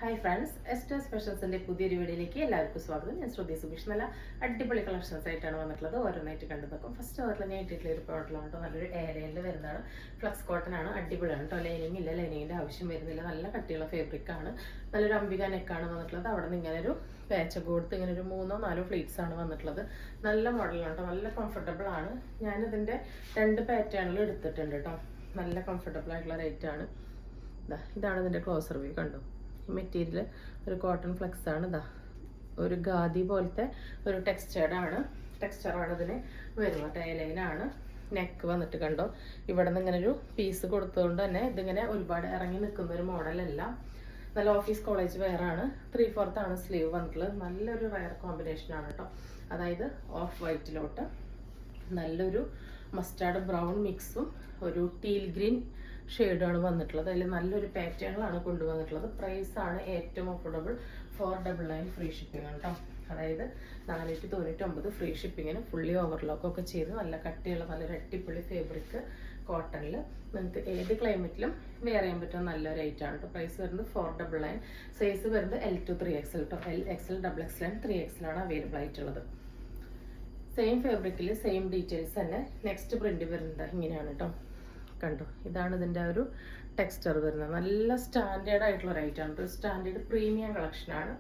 Hi friends, ester സ്പെഷ്യൽസിന്റെ പുതിയൊരു വീഡിയോയിലേക്ക് എല്ലാവർക്കും സ്വാഗതം. ഞാൻ ശ്രുതി സുബീഷ്. നല്ല അടിപൊളി കളക്ഷൻസ് ആയിട്ടാണ് വന്നിട്ടുള്ളത്. ഓരോന്നായിട്ട് കണ്ടു നോക്കും. ഫസ്റ്റ് അതിൽ ഞാൻ ഇട്ടിട്ടുള്ള ഒരു പ്രോഡക്റ്റിലാണ് കേട്ടോ. നല്ലൊരു ഏരിയയിൽ വരുന്നതാണ്. ഫ്ലക്സ് കോട്ടൺ ആണ്. അടിപൊളിയാണ് കേട്ടോ. ലൈനിങ് ഇല്ല, ലൈനിങ്ങിന്റെ ആവശ്യം വരുന്നില്ല. നല്ല കട്ടിയുള്ള ഫാബ്രിക് ആണ്. നല്ലൊരു അംബിക നെക്കാണ് വന്നിട്ടുള്ളത്. അവിടെ നിന്ന് ഇങ്ങനെ ഒരു പാച്ച് കൊടുത്ത് ഇങ്ങനെ ഒരു 3-4 ഫ്ലീറ്റ്സ് ആണ് വന്നിട്ടുള്ളത്. നല്ല മോഡലാണ് കേട്ടോ. നല്ല കംഫർട്ടബിൾ ആണ്. ഞാനിതിന്റെ 2 പാറ്റേണിൽ എടുത്തിട്ടുണ്ട് കേട്ടോ. നല്ല കംഫർട്ടബിൾ ആയിട്ടുള്ള റേറ്റ് ആണ്. ഇതാണ് ഇതിന്റെ ക്ലോസർ വ്യൂ. കണ്ടോ, മെറ്റീരിയൽ ഒരു കോട്ടൺ ഫ്ലെക്സ് ആണ്. ഒരു ഖാദി പോലത്തെ ഒരു ടെക്സ്ചറാണ് ഇതിന് വരുന്നത്. ടൈലൈനാണ്. നെക്ക് വന്നിട്ട് കണ്ടോ, ഇവിടെ നിന്ന് ഇങ്ങനെ ഒരു പീസ് കൊടുത്തതുകൊണ്ട് തന്നെ ഇതിങ്ങനെ ഒരുപാട് ഇറങ്ങി നിൽക്കുന്ന ഒരു മോഡലല്ല. നല്ല ഓഫീസ് കോളേജ് വെയർ ആണ്. 3/4 ആണ് സ്ലീവ് വന്നിട്ടുള്ളത്. നല്ലൊരു റയർ കോമ്പിനേഷൻ ആണ് കേട്ടോ. അതായത് ഓഫ് വൈറ്റിലോട്ട് നല്ലൊരു മസ്റ്റാർഡ് ബ്രൗൺ മിക്സും ഒരു ടീൽ ഗ്രീൻ ഷെയ്ഡാണ് വന്നിട്ടുള്ളത്. അതിൽ നല്ലൊരു പാറ്റേണിലാണ് കൊണ്ടുവന്നിട്ടുള്ളത്. പ്രൈസ് ആണ് ഏറ്റവും അഫോർഡബിൾ. 499 ഫ്രീ ഷിപ്പിംഗ് ആണ് കേട്ടോ. അതായത് 499 ഫ്രീ ഷിപ്പിങ്ങിന് ഫുള്ളി ഓവർലോക്കൊക്കെ ചെയ്ത് നല്ല കട്ടിയുള്ള നല്ലൊരു അടിപൊളി ഫാബ്രിക് കോട്ടണിൽ നിങ്ങൾക്ക് ഏത് ക്ലൈമറ്റിലും വെയർ ചെയ്യാൻ പറ്റുന്ന നല്ലൊരു ഐറ്റം ആണ് കേട്ടോ. പ്രൈസ് വരുന്നത് 499. സൈസ് വരുന്നത് L to 3XL കേട്ടോ. L, XL, XXL and 3XL ആണ് അവൈലബിൾ ആയിട്ടുള്ളത്. സെയിം ഫാബ്രിക്കിൽ സെയിം ഡീറ്റെയിൽസ് തന്നെ. നെക്സ്റ്റ് പ്രിന്റ് വരുന്നത് ഇങ്ങനെയാണ് കേട്ടോ. കണ്ടോ, ഇതാണ് ഇതിൻ്റെ ഒരു ടെക്സ്ചർ വരുന്നത്. നല്ല സ്റ്റാൻഡേർഡ് ആയിട്ടുള്ള ഒരു ഐറ്റം ആണ്. ഒരു സ്റ്റാൻഡേർഡ് പ്രീമിയം കളക്ഷനാണ്.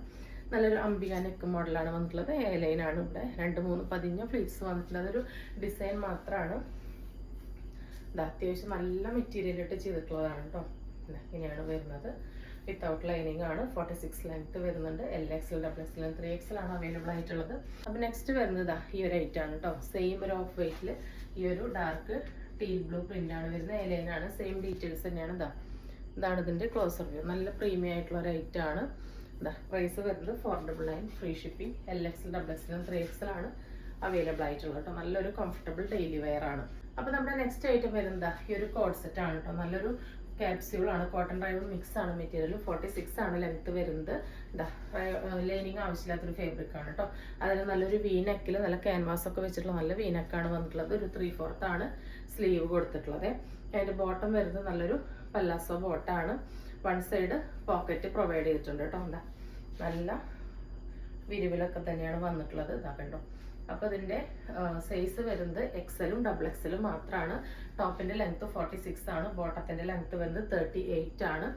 നല്ലൊരു അംബിക നെക്ക് മോഡലാണ് വന്നിട്ടുള്ളത്. എ ലൈനാണ്. ഇവിടെ 2-3 പതിഞ്ഞ ഫ്ലീറ്റ്സ് വന്നിട്ടുള്ളത്. അതൊരു ഡിസൈൻ മാത്രമാണ്. ഇത് അത്യാവശ്യം നല്ല മെറ്റീരിയൽ ഇട്ട് ചെയ്തിട്ടുള്ളതാണ് കേട്ടോ. ഇങ്ങനെയാണ് വരുന്നത്. വിത്തൗട്ട് ലൈനിങ് ആണ്. 46 ലെങ്ത് വരുന്നുണ്ട്. L, XL, XXL, 3XL ആണ് അവൈലബിൾ ആയിട്ടുള്ളത്. അപ്പോൾ നെക്സ്റ്റ് വരുന്നത് ഈ ഒരു ഐറ്റം ആണ് കേട്ടോ. സെയിം ഒരു ഓഫ് വൈറ്റിൽ ഈ ഒരു ഡാർക്ക് ടീൽ ബ്ലൂ പ്രിന്റ് ആണ് വരുന്നത്. എ ലൈനാണ്. സെയിം ഡീറ്റെയിൽസ് തന്നെയാണ്. ഇതാണ് ഇതിന്റെ ക്ലോസർ വ്യൂ. നല്ല പ്രീമിയം ആയിട്ടുള്ള ഒരു ഐറ്റം ആണ്. പ്രൈസ് വരുന്നത് 499 free shipping. L, XL, XXL, 3XL ആണ് അവൈലബിൾ ആയിട്ടുള്ളത് കേട്ടോ. നല്ലൊരു കംഫർട്ടബിൾ ഡെയിലി വെയർ ആണ്. അപ്പോൾ നമ്മുടെ നെക്സ്റ്റ് ഐറ്റം വരുന്നത് ഈ ഒരു കോഡ് സെറ്റ് ആണ് കേട്ടോ. നല്ലൊരു ക്യാപ്സ്യൂൾ ആണ്. കോട്ടൺ റയോൺ മിക്സ് ആണ് മെറ്റീരിയൽ. 46 ആണ് ലെങ്ത് വരുന്നത്. ലൈനിങ് ആവശ്യമില്ലാത്തൊരു ഫാബ്രിക് ആണ് കേട്ടോ. അതിൽ നല്ലൊരു വി നെക്കിൽ നല്ല ക്യാൻവാസ് ഒക്കെ വെച്ചിട്ടുള്ള നല്ല വി നെക്കാണ് വന്നിട്ടുള്ളത്. ഒരു 3/4 ആണ് സ്ലീവ് കൊടുത്തിട്ടുള്ളത്. അതിന്റെ ബോട്ടം വരുന്നത് നല്ലൊരു പല്ലാസോ ബോട്ടാണ്. 1 സൈഡ് പോക്കറ്റ് പ്രൊവൈഡ് ചെയ്തിട്ടുണ്ട് കേട്ടോ. നല്ല വിരിവിലൊക്കെ തന്നെയാണ് വന്നിട്ടുള്ളത്. കണ്ടോ. അപ്പോൾ ഇതിന്റെ സൈസ് വരുന്നത് XL-ഉം XXL-ഉം മാത്രമാണ്. ടോപ്പിന്റെ ലെങ്ത് 46 ആണ്. ബോട്ടത്തിന്റെ ലെങ്ത് വരുന്നത് 38 ആണ്.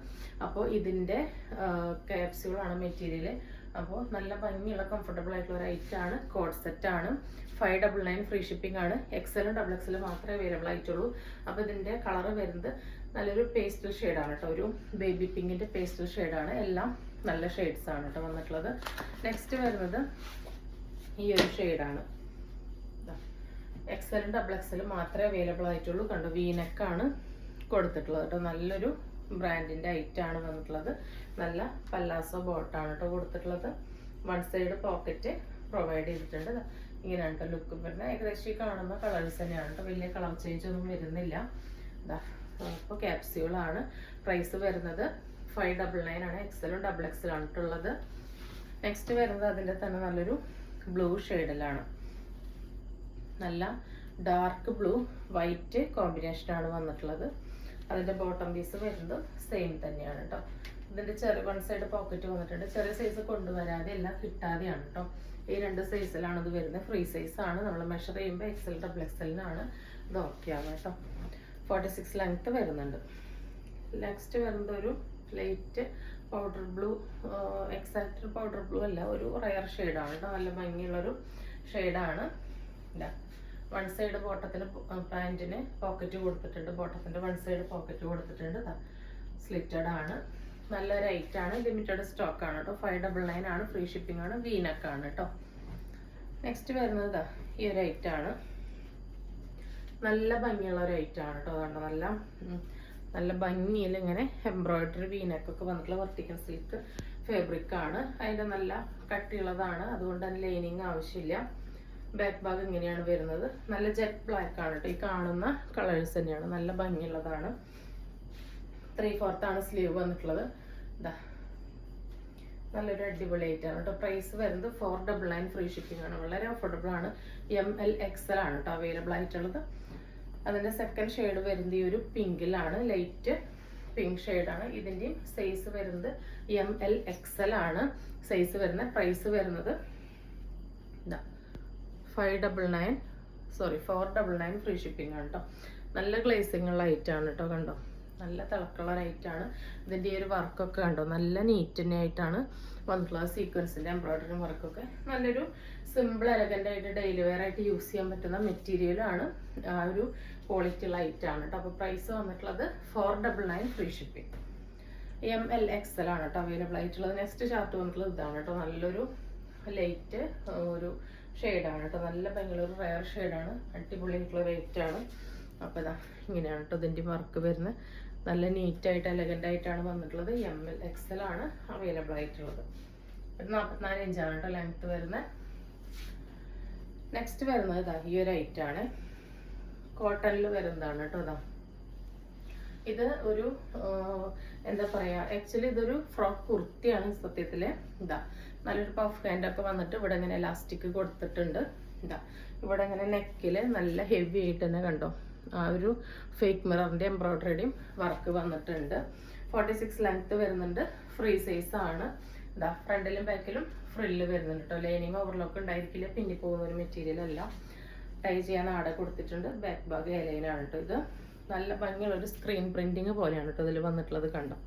അപ്പോൾ ഇതിന്റെ ക്യാപ്സ്യൂൾ ആണ് മെറ്റീരിയൽ. അപ്പോൾ നല്ല ഭംഗിയുള്ള കംഫർട്ടബിൾ ആയിട്ടുള്ള ഒരു ഐറ്റം ആണ്. കോഡ് സെറ്റ് ആണ്. 599 ഫ്രീ ഷിപ്പിംഗ് ആണ്. XL-ഉം XXL-ഉം മാത്രമേ അവൈലബിൾ ആയിട്ടുള്ളൂ. അപ്പോൾ ഇതിന്റെ കളർ വരുന്നത് നല്ലൊരു പേസ്റ്റൽ ഷെയ്ഡാണ് കേട്ടോ. ഒരു ബേബി പിങ്കിന്റെ പേസ്റ്റൽ ഷെയ്ഡാണ്. എല്ലാം നല്ല ഷെയ്ഡ്സ് ആണ് കേട്ടോ വന്നിട്ടുള്ളത്. നെക്സ്റ്റ് വരുന്നത് ഈ ഒരു ഷെയ്ഡാണ്. XL-ഉം XXL-ഉം മാത്രമേ അവൈലബിൾ ആയിട്ടുള്ളൂ. കണ്ടോ, വീനെക്കാണ് കൊടുത്തിട്ടുള്ളത് കേട്ടോ. നല്ലൊരു ബ്രാൻഡിന്റെ ഐറ്റം ആണ് വന്നിട്ടുള്ളത്. നല്ല പല്ലാസോ ബോട്ടാണ് കേട്ടോ കൊടുത്തിട്ടുള്ളത്. 1 സൈഡ് പോക്കറ്റ് പ്രൊവൈഡ് ചെയ്തിട്ടുണ്ട്. ഇങ്ങനെയാണ് കേട്ടോ ലുക്ക് വരുന്നത്. ഏകദേശം ഈ കാണുന്ന കളേഴ്സ് തന്നെയാണ് കേട്ടോ. വലിയ കളർ ചേഞ്ച് ഒന്നും വരുന്നില്ല. അപ്പോൾ ക്യാപ്സ്യൂൾ ആണ്. പ്രൈസ് വരുന്നത് 599 ആണ്. XL-ഉം XXL ആണ് ഉള്ളത്. നെക്സ്റ്റ് വരുന്നത് അതിൻ്റെ തന്നെ നല്ലൊരു ബ്ലൂ ഷെയ്ഡിലാണ്. നല്ല ഡാർക്ക് ബ്ലൂ വൈറ്റ് കോമ്പിനേഷനാണ് വന്നിട്ടുള്ളത്. അതിൻ്റെ ബോട്ടം പീസ് വരുന്നത് സെയിം തന്നെയാണ് കേട്ടോ. ഇതിൻ്റെ 1 സൈഡ് പോക്കറ്റ് വന്നിട്ടുണ്ട്. ചെറിയ സൈസ് കൊണ്ടുവരാതെ എല്ലാം കിട്ടാതെയാണ് കേട്ടോ. ഈ 2 സൈസിലാണ് ഇത് വരുന്നത്. ഫ്രീ സൈസ് ആണ്. നമ്മൾ മെഷർ ചെയ്യുമ്പോൾ XL, XXL-നാണ് ഇത് ഓക്കെ ആവുക കേട്ടോ. 46 ലെങ്ത് വരുന്നുണ്ട്. നെക്സ്റ്റ് വരുന്നത് ഒരു light powder blue. Exact powder blue അല്ല, ഒരു റയർ ഷെയ്ഡാണ് കേട്ടോ. നല്ല ഭംഗിയുള്ളൊരു ഷെയ്ഡാണ്. 1 സൈഡ് ബോട്ടത്തിന് പാൻറ്റിന് പോക്കറ്റ് കൊടുത്തിട്ടുണ്ട്. ബോട്ടത്തിൻ്റെ 1 സൈഡ് പോക്കറ്റ് കൊടുത്തിട്ടുണ്ട്. സ്ലിറ്റഡ് ആണ്. നല്ലൊരു ഐറ്റാണ്. ലിമിറ്റഡ് സ്റ്റോക്ക് ആണ് കേട്ടോ. 599 ആണ്. ഫ്രീ ഷിപ്പിംഗ് ആണ്. വീനക്കാണ് കേട്ടോ. നെക്സ്റ്റ് വരുന്നത് ഈ ഒരു ഐറ്റാണ്. നല്ല ഭംഗിയുള്ള ഒരു ഐറ്റാണ് കേട്ടോ. അതുകൊണ്ട് നല്ല ഭംഗിയിൽ ഇങ്ങനെ എംബ്രോയിഡറി വീനക്കൊക്കെ വന്നിട്ടുള്ള വെർട്ടിക്കൽ സിൽക്ക് ഫാബ്രിക് ആണ്. അതിൻ്റെ നല്ല കട്ടിയുള്ളതാണ്. അതുകൊണ്ട് തന്നെ ലൈനിങ് ആവശ്യമില്ല. ബാക്ക് ഭാഗം ഇങ്ങനെയാണ് വരുന്നത്. നല്ല ജെറ്റ് ബ്ലാക്ക് ആണ് കേട്ടോ. ഈ കാണുന്ന കളേഴ്സ് തന്നെയാണ്. നല്ല ഭംഗിയുള്ളതാണ്. 3/4 ആണ് സ്ലീവ് വന്നിട്ടുള്ളത്. നല്ലൊരു അടിപൊളി ഐറ്റാണ് കേട്ടോ. പ്രൈസ് വരുന്നത് 499 ഫ്രീ ഷിപ്പിംഗ് ആണ്. വളരെ അഫോർഡബിൾ ആണ്. ML, XL ആണ് കേട്ടോ അവൈലബിൾ ആയിട്ടുള്ളത്. അതിൻ്റെ സെക്കൻഡ് ഷെയ്ഡ് വരുന്നത് ഈ ഒരു പിങ്കിലാണ്. ലൈറ്റ് പിങ്ക് ഷെയ്ഡാണ്. ഇതിൻ്റെയും സൈസ് വരുന്നത് ML XL ആണ് സൈസ് വരുന്നത്. പ്രൈസ് വരുന്നത് ഇതാ 499 ഫ്രീ ഷിപ്പിംഗ് ആണ് കേട്ടോ. നല്ല ഗ്ലേസിംഗ് ഉള്ള ഐറ്റാണ് കേട്ടോ. കണ്ടോ, നല്ല തിളക്കുള്ള ഐറ്റാണ്. ഇതിൻ്റെ ഈ ഒരു വർക്കൊക്കെ കണ്ടോ, നല്ല നീറ്റ് തന്നെ ആയിട്ടാണ് വന്നിട്ടുള്ളത്. സീക്വൻസിൻ്റെ എംബ്രോയിഡറി വർക്കൊക്കെ നല്ലൊരു സിമ്പിൾ എലഗൻ്റ് ആയിട്ട് ഡെയിലി വെയർ ആയിട്ട് യൂസ് ചെയ്യാൻ പറ്റുന്ന മെറ്റീരിയലാണ്. ആ ഒരു ക്വാളിറ്റി ഉള്ള ഐറ്റാണ് കേട്ടോ. അപ്പോൾ പ്രൈസ് വന്നിട്ടുള്ളത് 499 ഫ്രീ ഷിപ്പിംഗ്. ML XL ആണ് കേട്ടോ അവൈലബിൾ ആയിട്ടുള്ളത്. നെക്സ്റ്റ് ചാർട്ട് വന്നിട്ടുള്ളത് ഇതാണ് കേട്ടോ. നല്ലൊരു ലൈറ്റ് ഒരു ഷെയ്ഡാണ് കേട്ടോ. നല്ല ഭയങ്കര ഒരു റയർ ഷെയ്ഡാണ്. അടിപൊളിയായിട്ടുള്ള റേറ്റാണ്. അപ്പോൾ ഇതാ ഇങ്ങനെയാണ് കേട്ടോ ഇതിൻ്റെ വർക്ക് വരുന്നത്. നല്ല നീറ്റായിട്ട് എലഗൻ്റ് ആയിട്ടാണ് വന്നിട്ടുള്ളത്. ML XL ആണ് അവൈലബിൾ ആയിട്ടുള്ളത്. 44 ഇഞ്ചാണ് കേട്ടോ ലെങ്ത് വരുന്നത്. നെക്സ്റ്റ് വരുന്നത് ഇതാ ഈ ഒരു ഐറ്റാണ്. കോട്ടണിൽ വരുന്നതാണ് കേട്ടോ. ഇതാ ഇത് ഒരു എന്താ പറയുക, ആക്ച്വലി ഇതൊരു ഫ്രോക്ക് കുർത്തിയാണ് സത്യത്തിൽ. ഇതാ നല്ലൊരു പഫ് ഹാൻഡൊക്കെ വന്നിട്ട് ഇവിടെ ഇങ്ങനെ എലാസ്റ്റിക് കൊടുത്തിട്ടുണ്ട്. ഇതാ ഇവിടെ ഇങ്ങനെ നെക്കിൽ നല്ല ഹെവി ആയിട്ട് തന്നെ കണ്ടോ ആ ഒരു ഫേക്ക് മിററിൻ്റെ എംബ്രോയിഡറിയുടെയും വർക്ക് വന്നിട്ടുണ്ട്. 46 ലെങ്ത് വരുന്നുണ്ട്. ഫ്രീ സൈസ് ആണ്. ഇതാ ഫ്രണ്ടിലും ബാക്കിലും ഫ്രില്ല് വരുന്നുണ്ട് കേട്ടോ. ലൈനിങ് ഓവർലോക്ക് ഉണ്ടായിരിക്കില്ല, പിന്നെ പോകുന്ന ഒരു മെറ്റീരിയൽ അല്ല. ടൈ ചെയ്യാൻ ആടെ കൊടുത്തിട്ടുണ്ട്. ബാക്ക് ഭാഗ് എലയിലാണ് കേട്ടോ. ഇത് നല്ല ഭംഗിയുള്ള ഒരു സ്ക്രീൻ പ്രിന്റിങ് പോലെയാണ് കേട്ടോ ഇതിൽ വന്നിട്ടുള്ളത്. കണ്ടോ,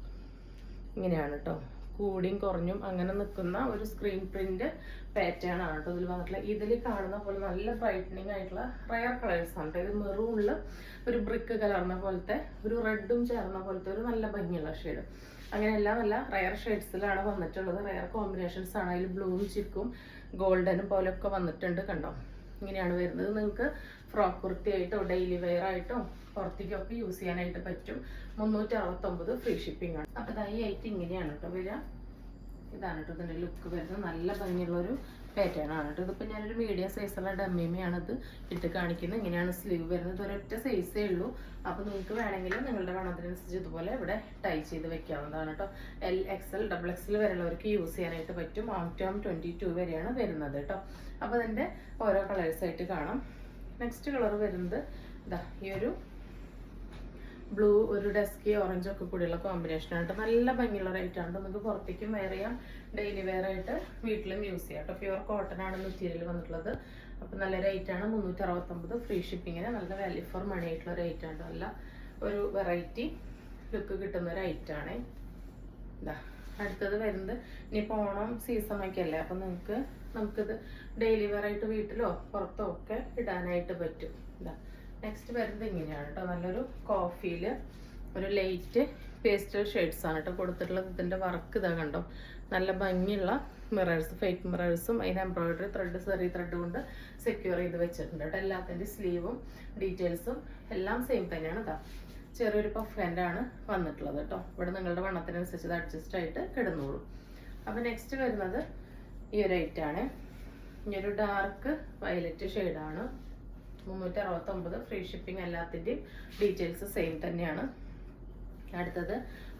ഇങ്ങനെയാണ് കേട്ടോ. കൂടിയും കുറഞ്ഞും അങ്ങനെ നിൽക്കുന്ന ഒരു സ്ക്രീൻ പ്രിന്റ് പാറ്റേൺ ആണ് കേട്ടോ ഇതിൽ വന്നിട്ടുള്ളത്. ഇതിൽ കാണുന്ന പോലെ നല്ല ബ്രൈറ്റനിങ് ആയിട്ടുള്ള റയർ കളേഴ്സ് ആണ് കേട്ടോ. ഇത് മെറൂണിൽ ഒരു ബ്രിക്ക് കലർന്ന പോലത്തെ ഒരു റെഡും ചേർന്ന പോലത്തെ ഒരു നല്ല ഭംഗിയുള്ള ഷെയ്ഡ്. അങ്ങനെയെല്ലാം നല്ല റയർ ഷെയ്ഡ്സിലാണ് വന്നിട്ടുള്ളത്. റയർ കോമ്പിനേഷൻസ് ആണ്. അതിൽ ബ്ലൂവും ചിക്കും ഗോൾഡനും പോലെയൊക്കെ വന്നിട്ടുണ്ട്. കണ്ടോ, ഇങ്ങനെയാണ് വരുന്നത്. നിങ്ങൾക്ക് ഫ്രോക്ക് കുർത്തിയായിട്ടോ ഡെയിലി വെയർ ആയിട്ടോ പുറത്തേക്കൊക്കെ യൂസ് ചെയ്യാനായിട്ട് പറ്റും. 369 ഫ്രീ ഷിപ്പിംഗ് ആണ്. അപ്പോൾ ഇതായി ഐറ്റം ഇങ്ങനെയാണ് കേട്ടോ വരിക. ഇതാണ് കേട്ടോ ഇതിൻ്റെ ലുക്ക് വരുന്നത്. നല്ല ഭംഗിയുള്ളൊരു പാറ്റേൺ ആണ് കേട്ടോ. ഇതിപ്പോൾ ഞാനൊരു മീഡിയം സൈസുള്ള ഡമ്മിയാണ് ഇത് ഇട്ട് കാണിക്കുന്നത്. ഇങ്ങനെയാണ് സ്ലീവ് വരുന്നത്. ഒരൊറ്റ സൈസേ ഉള്ളൂ. അപ്പോൾ നിങ്ങൾക്ക് വേണമെങ്കിൽ നിങ്ങളുടെ വണ്ണത്തിനനുസരിച്ച് ഇതുപോലെ ഇവിടെ ടൈ ചെയ്ത് വെക്കാവുന്നതാണ് കേട്ടോ. LXL XXL വരെയുള്ളവർക്ക് യൂസ് ചെയ്യാനായിട്ട് പറ്റും. ആം 22 വരെയാണ് വരുന്നത് കേട്ടോ. അപ്പോൾ അതിൻ്റെ ഓരോ കളേഴ്സായിട്ട് കാണാം. നെക്സ്റ്റ് കളർ വരുന്നത് ഇതാ ഈ ഒരു ബ്ലൂ ഒരു ഡസ്കി ഓറഞ്ച് ഒക്കെ കൂടിയുള്ള കോമ്പിനേഷൻ ആയിട്ട് നല്ല ഭംഗിയുള്ള റേറ്റ് ആണ്. നമുക്ക് പുറത്തേക്കും വെയർ ചെയ്യാം, ഡെയിലി വെയർ ആയിട്ട് വീട്ടിലും യൂസ് ചെയ്യാം കേട്ടോ. പ്യുവർ കോട്ടൺ ആണ് മെറ്റീരിയൽ വന്നിട്ടുള്ളത്. അപ്പോൾ നല്ല റേറ്റ് ആണ്. 369 ഫ്രീ ഷിപ്പിങ്ങിന് നല്ല വാല്യൂ ഫോർ മണി ആയിട്ടുള്ള റേറ്റ് ആണ്. നല്ല ഒരു വെറൈറ്റി ലുക്ക് കിട്ടുന്ന ഒരു ഐറ്റാണ്. ഇതാ അടുത്തത് വരുന്നത് ഇനിയിപ്പോൾ ഓണം സീസണൊക്കെ അല്ലേ. അപ്പം നമുക്കിത് ഡെയിലി വെയർ ആയിട്ട് വീട്ടിലോ പുറത്തോ ഒക്കെ ഇടാനായിട്ട് പറ്റും. ഇതാ നെക്സ്റ്റ് വരുന്നത് ഇങ്ങനെയാണ് കേട്ടോ. നല്ലൊരു കോഫിയിൽ ഒരു ലൈറ്റ് പേസ്റ്റൽ ഷെയ്ഡ്സ് ആണ് കേട്ടോ കൊടുത്തിട്ടുള്ളത്. ഇതിൻ്റെ വർക്ക് ഇതാ കണ്ടോ, നല്ല ഭംഗിയുള്ള മിറേഴ്സ്, ഫേക്ക് മിറേഴ്സും അതിന് എംബ്രോയിഡറി ത്രെഡ് സെറി ത്രെഡ് കൊണ്ട് സെക്യൂർ ചെയ്ത് വെച്ചിട്ടുണ്ട് കേട്ടോ. എല്ലാത്തിൻ്റെ സ്ലീവും ഡീറ്റെയിൽസും എല്ലാം സെയിം തന്നെയാണ്. ഇതാ ചെറിയൊരു പഫ് ഹാൻഡാണ് വന്നിട്ടുള്ളത് കേട്ടോ. ഇവിടെ നിങ്ങളുടെ വണ്ണത്തിനനുസരിച്ച് ഇത് അഡ്ജസ്റ്റ് ആയിട്ട് കിടന്നോളൂ. അപ്പോൾ നെക്സ്റ്റ് വരുന്നത് ഈ ഒരു ഐറ്റാണ്. ഈ ഒരു ഡാർക്ക് വയലറ്റ് ഷെയ്ഡാണ്. 369 ഫ്രീ ഷിപ്പിംഗ്. എല്ലാത്തിൻ്റെയും ഡീറ്റെയിൽസ് സെയിം തന്നെയാണ്. അടുത്തത്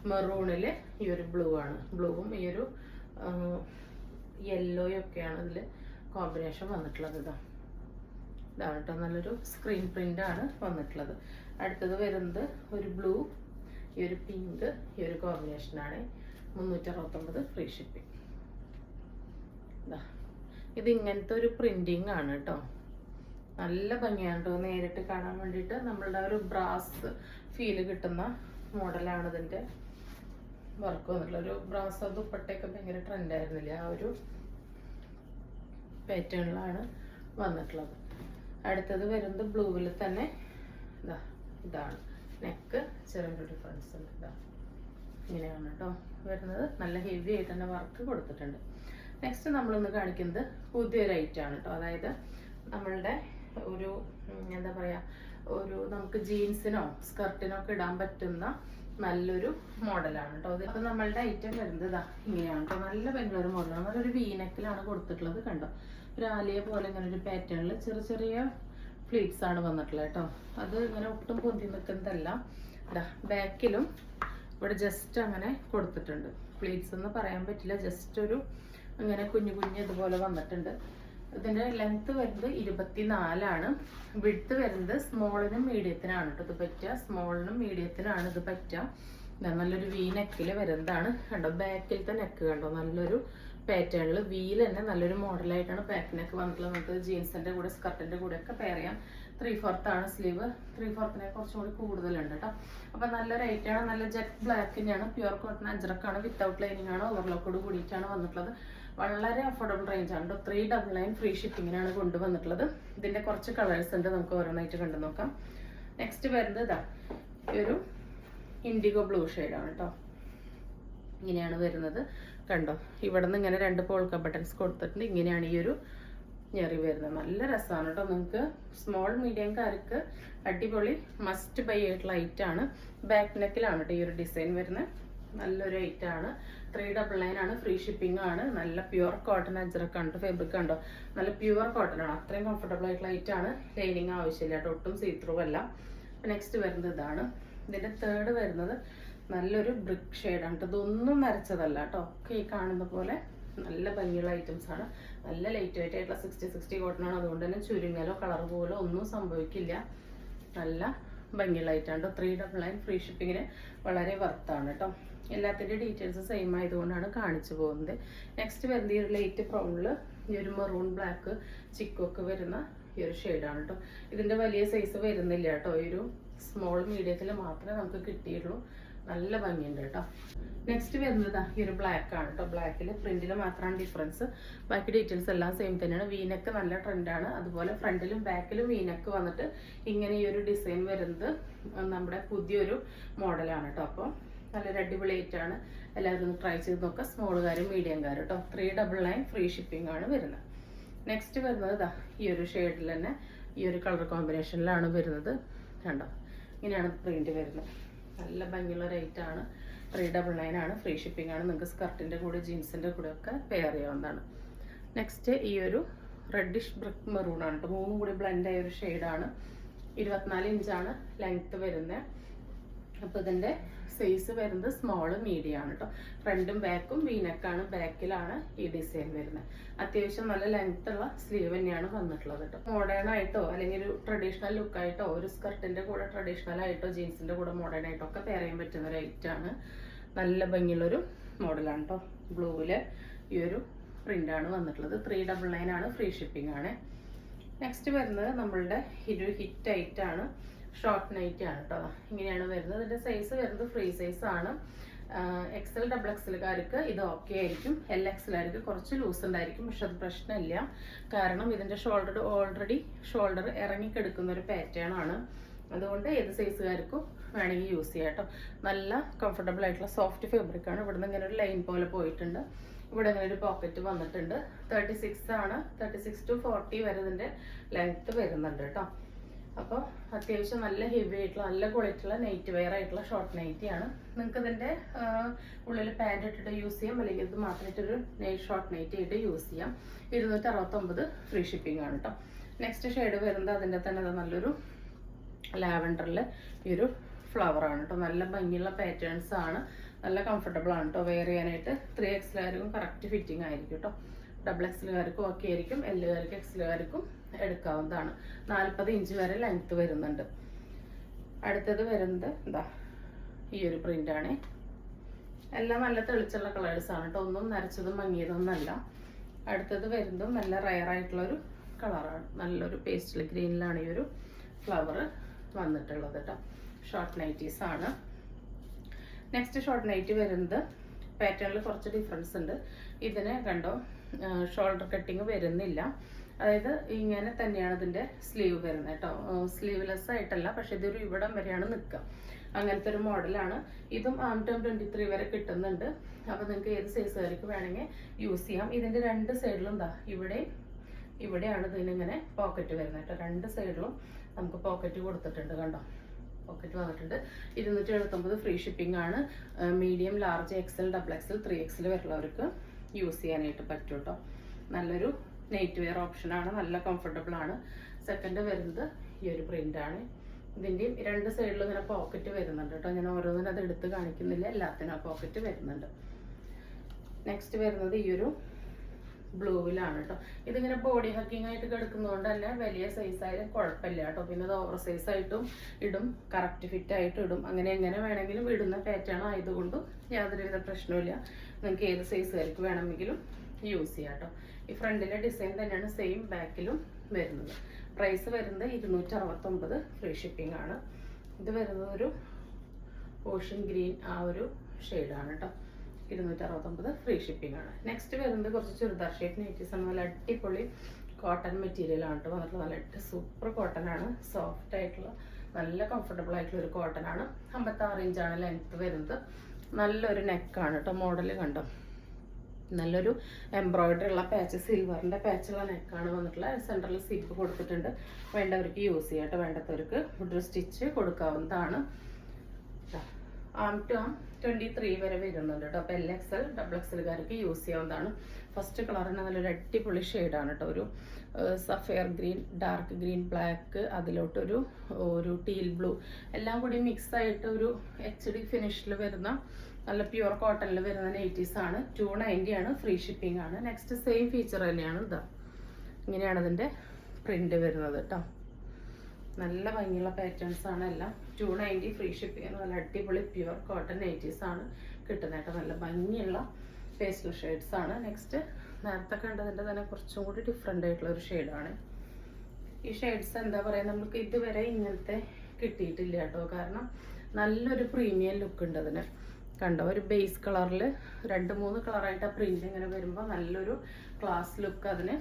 മെറൂണിൽ ഈ ഒരു ബ്ലൂ ആണ്. ബ്ലൂവും ഈ ഒരു യെല്ലോയും ഒക്കെയാണ് ഇതിൽ കോമ്പിനേഷൻ വന്നിട്ടുള്ളത്. ഇതാണ് കേട്ടോ. നല്ലൊരു സ്ക്രീൻ പ്രിന്റ് ആണ് വന്നിട്ടുള്ളത്. അടുത്തത് വരുന്നത് ഒരു ബ്ലൂ, ഈ ഒരു പിങ്ക്, ഈ ഒരു കോമ്പിനേഷനാണ്. 369 ഫ്രീ ഷിപ്പിംഗ്. ഇത് ഇങ്ങനത്തെ ഒരു പ്രിന്റിങ് ആണ് കേട്ടോ. നല്ല ഭംഗിയാണ് കേട്ടോ നേരിട്ട് കാണാൻ വേണ്ടിയിട്ട്. നമ്മളുടെ ഒരു ബ്രാസ് ഫീല് കിട്ടുന്ന മോഡലാണ് ഇതിൻ്റെ വർക്ക് വന്നിട്ടുള്ള. ഒരു ബ്രാസ് ദുപ്പട്ടയൊക്കെ ഭയങ്കര ട്രെൻഡായിരുന്നില്ല, ആ ഒരു പാറ്റേണിലാണ് വന്നിട്ടുള്ളത്. അടുത്തത് വരുന്നത് ബ്ലൂവിൽ തന്നെ ഇതാണ് നെക്ക്, ചെറിയൊരു ഡിഫറൻസ് ഉണ്ട്. ഇങ്ങനെയാണ് കേട്ടോ വരുന്നത്. നല്ല ഹെവി ആയിട്ട് തന്നെ വർക്ക് കൊടുത്തിട്ടുണ്ട്. നെക്സ്റ്റ് നമ്മളിന്ന് കാണിക്കുന്നത് പുതിയൊരു ഐറ്റാണ് കേട്ടോ. അതായത് നമ്മളുടെ ഒരു എന്താ പറയുക, ഒരു നമുക്ക് ജീൻസിനോ സ്കർട്ടിനോ ഒക്കെ ഇടാൻ പറ്റുന്ന നല്ലൊരു മോഡലാണ് കേട്ടോ. അതിപ്പോൾ നമ്മളുടെ ഐറ്റം വരുന്നത് ഇതാ ഇങ്ങനെയാണ് കേട്ടോ. നല്ല ഭയങ്കര മോഡലാണ്. നല്ലൊരു വീനെക്കിലാണ് കൊടുത്തിട്ടുള്ളത്. കണ്ടോ, ഒരു ആലിയ പോലെ ഇങ്ങനെ ഒരു പാറ്റേണിൽ ചെറിയ ചെറിയ ഫ്ലീറ്റ്സ് ആണ് വന്നിട്ടുള്ളത് കേട്ടോ. അത് ഇങ്ങനെ ഒട്ടും പൊന്തി നിൽക്കുന്നതല്ല. ബാക്കിലും ഇവിടെ ജസ്റ്റ് അങ്ങനെ കൊടുത്തിട്ടുണ്ട്. ഫ്ലീറ്റ്സ് എന്ന് പറയാൻ പറ്റില്ല, ജസ്റ്റ് ഒരു അങ്ങനെ കുഞ്ഞു കുഞ്ഞു ഇതുപോലെ വന്നിട്ടുണ്ട്. ഇതിൻ്റെ ലെങ്ത്ത് വരുന്നത് 24 വിഡ്ത്ത് വരുന്നത് സ്മോളിനും മീഡിയത്തിനാണ് കേട്ടോ ഇത് പറ്റുക. സ്മോളിനും മീഡിയത്തിനാണ് ഇത് പറ്റുക. നല്ലൊരു വി നെക്കിൽ വരുന്നതാണ് കണ്ടോ. ബാക്കിലത്തെ നെക്ക് കണ്ടോ, നല്ലൊരു പാറ്റേണിൽ വീൽ തന്നെ നല്ലൊരു മോഡലായിട്ടാണ് ബാക്ക് നെക്ക് വന്നിട്ടുള്ളത്. നമുക്ക് ജീൻസിന്റെ കൂടെ സ്കർട്ടിന്റെ കൂടെ ഒക്കെ പെയർ ചെയ്യാം. 3/4 ആണ് സ്ലീവ്. 3/4 കുറച്ചും കൂടി കൂടുതലുണ്ട് കേട്ടോ. അപ്പൊ നല്ലൊരു ഐറ്റാണ്. നല്ല ജെറ്റ് ബ്ലാക്കിനാണ്, പ്യുവർ കോട്ടൺ അജ്രക്കാണ്, വിത്തൗട്ട് ലൈനിങ് ആണ്, ഓവർലോക്കോട് കൂടിയിട്ടാണ് വന്നിട്ടുള്ളത്. വളരെ അഫോർഡബിൾ റേഞ്ച് ആണ് കേട്ടോ. 399 ഫ്രീ ഷിപ്പിങ്ങിനാണ് കൊണ്ടുവന്നിട്ടുള്ളത്. ഇതിന്റെ കുറച്ച് കളേഴ്സ് ഉണ്ട്, നമുക്ക് ഓരോന്നായിട്ട് കണ്ടു നോക്കാം. നെക്സ്റ്റ് വരുന്നത് ഇതാ ഈ ഒരു ഇൻഡിഗോ ബ്ലൂ ഷെയ്ഡാണ് കേട്ടോ. ഇങ്ങനെയാണ് വരുന്നത് കണ്ടോ. ഇവിടെ നിന്ന് ഇങ്ങനെ 2 പോൾക്ക ബട്ടൺസ് കൊടുത്തിട്ടുണ്ട്. ഇങ്ങനെയാണ് ഈ ഒരു ഞെറി വരുന്നത്. നല്ല രസമാണ് കേട്ടോ. നിങ്ങൾക്ക് സ്മോൾ മീഡിയംകാർക്ക് അടിപൊളി മസ്റ്റ് ബൈ ആയിട്ടുള്ള ഐറ്റാണ്. ബാക്ക് നെക്കിലാണ് കേട്ടോ ഈ ഒരു ഡിസൈൻ വരുന്നത്. നല്ലൊരു ഐറ്റാണ്. 399 ആണ്, ഫ്രീ ഷിപ്പിംഗ് ആണ്. നല്ല പ്യുവർ കോട്ടൺ അജ്രക്കാണ് കേട്ടോ. ഫാബ്രിക് കണ്ടോ, നല്ല പ്യുവർ കോട്ടൺ ആണ്. അത്രയും കംഫർട്ടബിൾ ആയിട്ടുള്ള ഐറ്റാണ്. ലൈനിങ് ആവശ്യമില്ല കേട്ടോ, ഒട്ടും സീത്രൂ അല്ല. നെക്സ്റ്റ് വരുന്നത് ഇതാണ്. ഇതിന്റെ തേർഡ് വരുന്നത് നല്ലൊരു ബ്രിക്ക് ഷെയ്ഡാണ് കേട്ടോ. ഇതൊന്നും നരച്ചതല്ല കേട്ടോ. ഒക്കെ ഈ കാണുന്ന പോലെ നല്ല ഭംഗിയുള്ള ഐറ്റംസ് ആണ്. നല്ല ലൈറ്റ് വെയിറ്റ് ആയിട്ടുള്ള 60 കോട്ടൺ ആണ്. അതുകൊണ്ട് തന്നെ ചുരുങ്ങലോ കളർ പോലോ ഒന്നും സംഭവിക്കില്ല. നല്ല ഭംഗിയുള്ള ഐറ്റാണ്. 399 ഫ്രീ ഷിപ്പിങ്ങിന് വളരെ വർത്താണ് കേട്ടോ. എല്ലാത്തിൻ്റെ ഡീറ്റെയിൽസ് സെയിം ആയതുകൊണ്ടാണ് കാണിച്ചു പോകുന്നത്. നെക്സ്റ്റ് വരുന്നത് ഈ ഒരു ലൈറ്റ് ബ്രൗണിൽ ഈ ഒരു മെറൂൺ ബ്ലാക്ക് ചിക്കൊക്കെ വരുന്ന ഈ ഒരു ഷെയ്ഡാണ് കേട്ടോ. ഇതിൻ്റെ വലിയ സൈസ് വരുന്നില്ല കേട്ടോ. ഈ ഒരു സ്മോൾ മീഡിയത്തിൽ മാത്രമേ നമുക്ക് കിട്ടിയുള്ളൂ. നല്ല ഭംഗിയുണ്ട് കേട്ടോ. നെക്സ്റ്റ് വരുന്നത് ഈ ഒരു ബ്ലാക്ക് ആണ് കേട്ടോ. ബ്ലാക്കിൽ പ്രിന്റിൽ മാത്രമാണ് ഡിഫറൻസ്. ബാക്കി ഡീറ്റെയിൽസ് എല്ലാം സെയിം തന്നെയാണ്. വീനെക്ക് നല്ല ട്രെൻഡാണ്. അതുപോലെ ഫ്രണ്ടിലും ബാക്കിലും വീനെക്ക് വന്നിട്ട് ഇങ്ങനെ ഈ ഒരു ഡിസൈൻ വരുന്നത് നമ്മുടെ പുതിയൊരു മോഡലാണ് കേട്ടോ. അപ്പോൾ നല്ലൊരു അടിപൊളി ഐറ്റാണ്. എല്ലാവരും ഒന്ന് ട്രൈ ചെയ്ത് നോക്കുക. സ്മോളുകാരും മീഡിയംകാരും കേട്ടോ. 399 ഫ്രീ ഷിപ്പിംഗ് ആണ് വരുന്നത്. നെക്സ്റ്റ് വരുന്നത് ഇതാ ഈ ഒരു ഷെയ്ഡിൽ തന്നെ ഈ ഒരു കളർ കോമ്പിനേഷനിലാണ് വരുന്നത് കണ്ടോ. ഇങ്ങനെയാണ് പ്രിന്റ് വരുന്നത്. നല്ല ഭംഗിയുള്ള റേറ്റാണ്. 399 ആണ്, ഫ്രീ ഷിപ്പിംഗ് ആണ്. നിങ്ങൾക്ക് സ്കർട്ടിൻ്റെ കൂടെ ജീൻസിൻ്റെ കൂടെ ഒക്കെ പെയർ ചെയ്യാവുന്നതാണ്. നെക്സ്റ്റ് ഈ ഒരു റെഡിഷ് ബ്രിക്ക് മെറൂൺ ആണ് കേട്ടോ. മൂന്നും കൂടി ബ്ലെൻഡ് ആയ ഒരു ഷെയ്ഡാണ്. 24 ഇഞ്ചാണ് ലെങ്ത്ത് വരുന്നത്. അപ്പോൾ ഇതിൻ്റെ സൈസ് വരുന്നത് സ്മോള് മീഡിയം ആണ് കേട്ടോ. ഫ്രണ്ടും ബാക്കും വീനക്കാണ്. ബാക്കിലാണ് ഈ ഡിസൈൻ വരുന്നത്. അത്യാവശ്യം നല്ല ലെങ്ത് ഉള്ള സ്ലീവ് തന്നെയാണ് വന്നിട്ടുള്ളത് കേട്ടോ. മോഡേൺ ആയിട്ടോ അല്ലെങ്കിൽ ഒരു ട്രഡീഷണൽ ലുക്കായിട്ടോ ഒരു സ്കർട്ടിന്റെ കൂടെ ട്രഡീഷണൽ ആയിട്ടോ ജീൻസിന്റെ കൂടെ മോഡേൺ ആയിട്ടോ ഒക്കെ പെയർ ചെയ്യാൻ പറ്റുന്ന ഒരു ഐറ്റാണ്. നല്ല ഭംഗിയുള്ളൊരു മോഡലാണ് കേട്ടോ. ബ്ലൂവില് ഈ ഒരു പ്രിന്റാണ് വന്നിട്ടുള്ളത്. 399 ആണ്, ഫ്രീ ഷിപ്പിംഗ് ആണ്. നെക്സ്റ്റ് വരുന്നത് നമ്മളുടെ ഒരു ഹിറ്റ് ഐറ്റാണ്. ഷോർട്ട് നൈറ്റ് ആണ് കേട്ടോ. ഇങ്ങനെയാണ് വരുന്നത്. ഇതിന്റെ സൈസ് വരുന്നത് ഫ്രീ സൈസ് ആണ്. XL XXLകാർക്ക് ഇത് ഓക്കെ ആയിരിക്കും. LXLകാർക്ക് കുറച്ച് ലൂസ് ഉണ്ടായിരിക്കും. പക്ഷെ അത് പ്രശ്നമില്ല. കാരണം ഇതിന്റെ ഓൾറെഡി ഷോൾഡർ ഇറങ്ങിക്കെടുക്കുന്ന ഒരു പാറ്റേൺ ആണ്. അതുകൊണ്ട് ഏത് സൈസുകാർക്കും വേണമെങ്കിൽ യൂസ് ചെയ്യാം കേട്ടോ. നല്ല കംഫർട്ടബിൾ ആയിട്ടുള്ള സോഫ്റ്റ് ഫാബ്രിക് ആണ്. ഇവിടുന്ന് ഇങ്ങനെ ഒരു ലൈൻ പോലെ പോയിട്ടുണ്ട്. ഇവിടെ ഇങ്ങനെ ഒരു പോക്കറ്റ് വന്നിട്ടുണ്ട്. 36 ആണ്. 36 to 40 വരെ ഇതിന്റെ ലെങ്ത് വരുന്നുണ്ട് കേട്ടോ. അപ്പോൾ അത്യാവശ്യം നല്ല ഹെവി ആയിട്ടുള്ള നല്ല ക്വാളിറ്റി ഉള്ള നൈറ്റ് വെയർ ആയിട്ടുള്ള ഷോർട്ട് നൈറ്റി ആണ്. നിങ്ങൾക്ക് ഇതിന്റെ ഉള്ളിൽ പാൻറ് ഇട്ടിട്ട് യൂസ് ചെയ്യാം, അല്ലെങ്കിൽ ഇത് മാത്രമായിട്ടൊരു ഷോർട്ട് നൈറ്റി ആയിട്ട് യൂസ് ചെയ്യാം. 269 ഫ്രീ ഷിപ്പിംഗ് ആണ് കേട്ടോ. നെക്സ്റ്റ് ഷെയ്ഡ് വരുന്നത് അതിൻ്റെ തന്നെ നല്ലൊരു ലാവൻഡറിൽ ഈ ഒരു ഫ്ലവർ ആണ് കേട്ടോ. നല്ല ഭംഗിയുള്ള പാറ്റേൺസ് ആണ്. നല്ല കംഫർട്ടബിൾ ആണ് കേട്ടോ വെയർ ചെയ്യാനായിട്ട്. 3XLകാർക്കും കറക്റ്റ് ഫിറ്റിംഗ് ആയിരിക്കും കേട്ടോ. XXLകാർക്കും ഓക്കെ ആയിരിക്കും. Lകാർക്കും XLകാർക്കും എടുക്കാവുന്നതാണ്. 40 ഇഞ്ച് വരെ ലെങ്ത് വരുന്നുണ്ട്. അടുത്തത് വരുന്നത് എന്താ ഈ ഒരു പ്രിന്റ് ആണ്. എല്ലാം നല്ല തെളിച്ചുള്ള കളേഴ്സ് ആണ് കേട്ടോ. ഒന്നും നരച്ചതും മങ്ങിയതൊന്നല്ല. അടുത്തത് വരുന്നതും നല്ല റയർ ആയിട്ടുള്ള ഒരു കളറാണ്. നല്ലൊരു പേസ്റ്റൽ ഗ്രീനിലാണ് ഈ ഒരു ഫ്ലവർ വന്നിട്ടുള്ളത് കേട്ടോ. ഷോർട്ട് നൈറ്റീസ് ആണ്. നെക്സ്റ്റ് ഷോർട്ട് നൈറ്റി വരുന്നത് പാറ്റേണിൽ കുറച്ച് ഡിഫറൻസ് ഉണ്ട്. ഇതിന് കണ്ടോ ഷോൾഡർ കട്ടിങ് വരുന്നില്ല. അതായത് ഇങ്ങനെ തന്നെയാണ് ഇതിന്റെ സ്ലീവ് വരുന്നത് കേട്ടോ. സ്ലീവ്ലെസ് ആയിട്ടല്ല, പക്ഷെ ഇതൊരു ഇവിടം വരെയാണ് നിൽക്കുക. അങ്ങനത്തെ ഒരു മോഡലാണ്. ഇതും ആം ടേം 23 വരെ കിട്ടുന്നുണ്ട്. അപ്പൊ നിങ്ങൾക്ക് ഏത് സൈസുകാർക്ക് വേണമെങ്കിൽ യൂസ് ചെയ്യാം. ഇതിന്റെ രണ്ട് സൈഡിലും എന്താ ഇവിടെയാണ് ഇതിനിങ്ങനെ പോക്കറ്റ് വരുന്നത് കേട്ടോ. രണ്ട് സൈഡിലും നമുക്ക് പോക്കറ്റ് കൊടുത്തിട്ടുണ്ട് കണ്ടോ. പോക്കറ്റ് വന്നിട്ടുണ്ട്. 279 ഫ്രീ ഷിപ്പിംഗ് ആണ്. Medium, large, XL, XXL, 3XL വരെയുള്ളവർക്ക് യൂസ് ചെയ്യാനായിട്ട് പറ്റും കേട്ടോ. നല്ലൊരു നൈറ്റ് വെയർ ഓപ്ഷനാണ്. നല്ല കംഫർട്ടബിൾ ആണ്. സെക്കൻഡ് വരുന്നത് ഈ ഒരു പ്രിന്റ് ആണ്. ഇതിൻ്റെയും രണ്ട് സൈഡിലും ഇങ്ങനെ പോക്കറ്റ് വരുന്നുണ്ട് കേട്ടോ. ഞാൻ ഓരോന്നിനും അത് എടുത്ത് കാണിക്കുന്നില്ല. എല്ലാത്തിനും ആ പോക്കറ്റ് വരുന്നുണ്ട്. നെക്സ്റ്റ് വരുന്നത് ഈ ഒരു ബ്ലൂവിലാണ് കേട്ടോ. ഇതിങ്ങനെ ബോഡി ഹക്കിംഗ് ആയിട്ട് കിടക്കുന്നതുകൊണ്ട് തന്നെ വലിയ സൈസ് ആയാലും കുഴപ്പമില്ല കേട്ടോ. പിന്നെ ഇത് ഓവർ സൈസ് ആയിട്ടും ഇടും, കറക്റ്റ് ഫിറ്റ് ആയിട്ട് ഇടും, അങ്ങനെ എങ്ങനെ വേണമെങ്കിലും ഇടുന്ന പാറ്റേൺ ആയതുകൊണ്ടും യാതൊരുവിധ പ്രശ്നമില്ല. നിങ്ങൾക്ക് ഏത് സൈസുകാർക്ക് വേണമെങ്കിലും യൂസ് ചെയ്യാം കേട്ടോ. ഈ ഫ്രണ്ടിലെ ഡിസൈൻ തന്നെയാണ് സെയിം ബാക്കിലും വരുന്നത്. പ്രൈസ് വരുന്നത് 269, ഫ്രീ ഷിപ്പിംഗ് ആണ്. ഇത് വരുന്നത് ഒരു ഓഷ്യൻ ഗ്രീൻ ആ ഒരു ഷെയ്ഡാണ് കേട്ടോ. 269, ഫ്രീ ഷിപ്പിംഗ് ആണ്. നെക്സ്റ്റ് വരുന്നത് കുറച്ച് ചുരിദാർ ഷേപ്പ് നൈറ്റീസ് ആണ്. നല്ല അടിപൊളി കോട്ടൺ മെറ്റീരിയൽ ആണ് കേട്ടോ വന്നിട്ടുള്ള. നല്ല സൂപ്പർ കോട്ടൺ ആണ്, സോഫ്റ്റ് ആയിട്ടുള്ള നല്ല കംഫർട്ടബിൾ ആയിട്ടുള്ള ഒരു കോട്ടൺ ആണ്. 56 ഇഞ്ചാണ് ലെങ്ത് വരുന്നത്. നല്ലൊരു നെക്കാണ് കേട്ടോ. മോഡൽ കണ്ടോ, നല്ലൊരു എംബ്രോയിഡറി ഉള്ള പാച്ച്, സിൽവറിൻ്റെ പാച്ചുള്ള നെക്കാണ് വന്നിട്ടുള്ള. സെൻട്രൽ സിപ്പ് കൊടുത്തിട്ടുണ്ട്. വേണ്ടവർക്ക് യൂസ് ചെയ്യാം കേട്ടോ, വേണ്ടവർക്ക് ഫുഡ് സ്റ്റിച്ച് കൊടുക്കാവുന്നതാണ്. ആം ടു ആം 23 വരെ വരുന്നുണ്ട് കേട്ടോ. അപ്പോൾ LXL, XXLകാർക്ക് യൂസ് ചെയ്യാവുന്നതാണ്. ഫസ്റ്റ് കളറിന് നല്ലൊരു അടിപൊളി ഷെയ്ഡാണ് കേട്ടോ. ഒരു sapphire green, dark green, black, അതിലോട്ടൊരു ടീൽ ബ്ലൂ എല്ലാം കൂടി മിക്സ് ആയിട്ട് ഒരു HD ഫിനിഷിൽ വരുന്ന നല്ല പ്യുവർ കോട്ടണിൽ വരുന്ന നൈറ്റീസ് ആണ്. 290 ആണ്, ഫ്രീ ഷിപ്പിംഗ് ആണ്. നെക്സ്റ്റ് സെയിം ഫീച്ചർ തന്നെയാണ്. ഇതാ ഇങ്ങനെയാണ് ഇതിൻ്റെ പ്രിന്റ് വരുന്നത് കേട്ടോ. നല്ല ഭംഗിയുള്ള പാറ്റേൺസ് ആണ് എല്ലാം. 290, ഫ്രീ ഷിപ്പിംഗ്. നല്ല അടിപൊളി പ്യുവർ കോട്ടൺ നൈറ്റീസ് ആണ് കിട്ടുന്നത് കേട്ടോ. നല്ല ഭംഗിയുള്ള പേസ്റ്റൽ ഷെയ്ഡ്സ് ആണ്. നെക്സ്റ്റ് നേരത്തെ കണ്ടതിൻ്റെ തന്നെ കുറച്ചും കൂടി ഡിഫറെൻ്റ് ആയിട്ടുള്ള ഒരു ഷെയ്ഡാണ്. ഈ ഷെയ്ഡ്സ് എന്താ പറയുക, നമുക്ക് ഇതുവരെ ഇങ്ങനത്തെ കിട്ടിയിട്ടില്ല കേട്ടോ. കാരണം നല്ലൊരു പ്രീമിയം ലുക്ക് ഉണ്ട് അതിന്. കണ്ടോ, ഒരു ബേസ് കളറിൽ 2-3 കളറായിട്ട് ആ പ്രിന്റ് ഇങ്ങനെ വരുമ്പോൾ നല്ലൊരു ക്ലാസ് ലുക്ക് അതിന്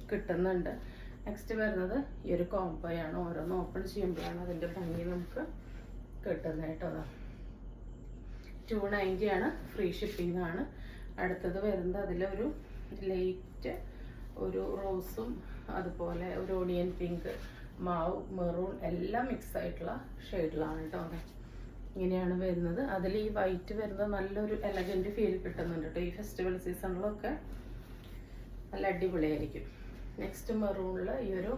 കിട്ടുന്നുണ്ട്. നെക്സ്റ്റ് വരുന്നത് ഈ ഒരു കോംബോയാണ്. ഓരോന്ന് ഓപ്പൺ ചെയ്യുമ്പോഴാണ് അതിൻ്റെ ഭംഗി നമുക്ക് കിട്ടുന്നത് കേട്ടോ. 290 ആണ്, ഫ്രീ ഷിപ്പിംഗ് ആണ്. അടുത്തത് വരുന്നത് അതിലൊരു ലൈറ്റ് ഒരു റോസും അതുപോലെ ഒരു ഓണിയൻ പിങ്ക്, മാവ്, മെറൂൺ എല്ലാം മിക്സ് ആയിട്ടുള്ള ഷെയ്ഡിലാണ് കേട്ടോ. ഇങ്ങനെയാണ് വരുന്നത്. അതിൽ ഈ വൈറ്റ് വരുന്നത് നല്ലൊരു എലഗൻറ്റ് ഫീൽ കിട്ടുന്നുണ്ട് കേട്ടോ. ഈ ഫെസ്റ്റിവൽ സീസണിലൊക്കെ നല്ല അടിപൊളിയായിരിക്കും. നെക്സ്റ്റ് മെറൂണിൽ ഈ ഒരു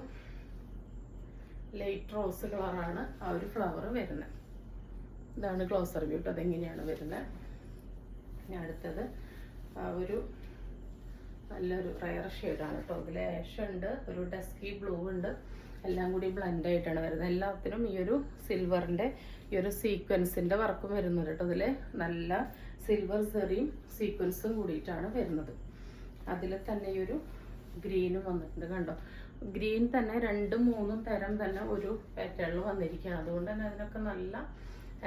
ലൈറ്റ് റോസ് കളറാണ് ആ ഒരു ഫ്ലവർ വരുന്നത്. ഇതാണ് ക്ലോസർ വ്യൂ. അതെങ്ങനെയാണ് വരുന്നത്. ഇനി അടുത്തത് ആ ഒരു നല്ലൊരു റയർ ഷെയ്ഡാണ് കേട്ടോ. അതിൽ ആഷ് ഉണ്ട്, ഒരു ഡസ്കി ബ്ലൂ ഉണ്ട്, എല്ലാം കൂടി ബ്ലെൻഡ് ആയിട്ടാണ് വരുന്നത്. എല്ലാത്തിനും ഈ ഒരു സിൽവറിൻ്റെ ഈ ഒരു സീക്വൻസിൻ്റെ വർക്കും വരുന്നുണ്ട് കേട്ടോ. അതിൽ നല്ല സിൽവർ സെറിയും സീക്വൻസും കൂടിയിട്ടാണ് വരുന്നത്. അതിൽ തന്നെ ഈ ഒരു ഗ്രീനും വന്നിട്ടുണ്ട് കണ്ടോ. ഗ്രീൻ തന്നെ 2-3 തരം തന്നെ ഒരു പാറ്റേണിൽ വന്നിരിക്കുകയാണ്. അതുകൊണ്ട് തന്നെ അതിനൊക്കെ നല്ല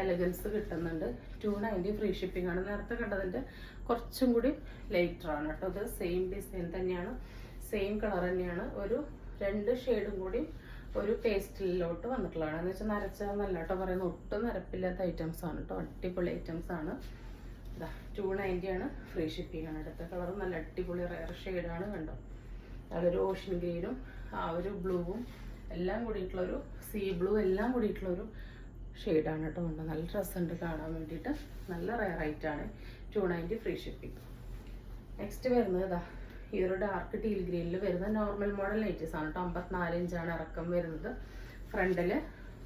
എലഗൻസ് കിട്ടുന്നുണ്ട്. 290, ഫ്രീ ഷിപ്പിംഗ് ആണ്. നേരത്തെ കണ്ടതിൻ്റെ കുറച്ചും കൂടി ലൈറ്റർ ആണ് കേട്ടോ. ഇത് സെയിം ഡിസൈൻ തന്നെയാണ്, സെയിം കളർ തന്നെയാണ്. ഒരു 2 ഷെയ്ഡും കൂടി ഒരു പേസ്റ്റിലോട്ട് വന്നിട്ടുള്ളതാണ്. എന്ന് വെച്ചാൽ നരച്ചതെന്നല്ല കേട്ടോ പറയുന്നത്, ഒട്ടും നരപ്പില്ലാത്ത ഐറ്റംസ് ആണ് കേട്ടോ. അടിപൊളി ഐറ്റംസ് ആണ്. ഇതാ 290 ആണ്, ഫ്രീ ഷിപ്പിംഗ് ആണ്. അടുത്ത കളർ നല്ല അടിപൊളി റയർ ഷെയ്ഡാണ് കണ്ടോ. അതൊരു ഓഷ്യൻ ഗ്രീനും ആ ഒരു ബ്ലൂവും എല്ലാം കൂടിയിട്ടുള്ളൊരു സീ ബ്ലൂ എല്ലാം കൂടിയിട്ടുള്ളൊരു ഷെയ്ഡാണ് കേട്ടോ. കണ്ടോ, നല്ല ഡ്രസ്സുണ്ട് കാണാൻ വേണ്ടിയിട്ട്. നല്ല റയർ ആയിട്ടാണ്. 290, ഫ്രീ ഷിപ്പിംഗ്. നെക്സ്റ്റ് വരുന്നത് ഇതാ ഈ ഒരു ഡാർക്ക് ടീൽ ഗ്രീനിൽ വരുന്ന നോർമൽ മോഡൽ നൈറ്റീസ് ആണ് കേട്ടോ. 54 ഇഞ്ചാണ് ഇറക്കം വരുന്നത്. ഫ്രണ്ടിൽ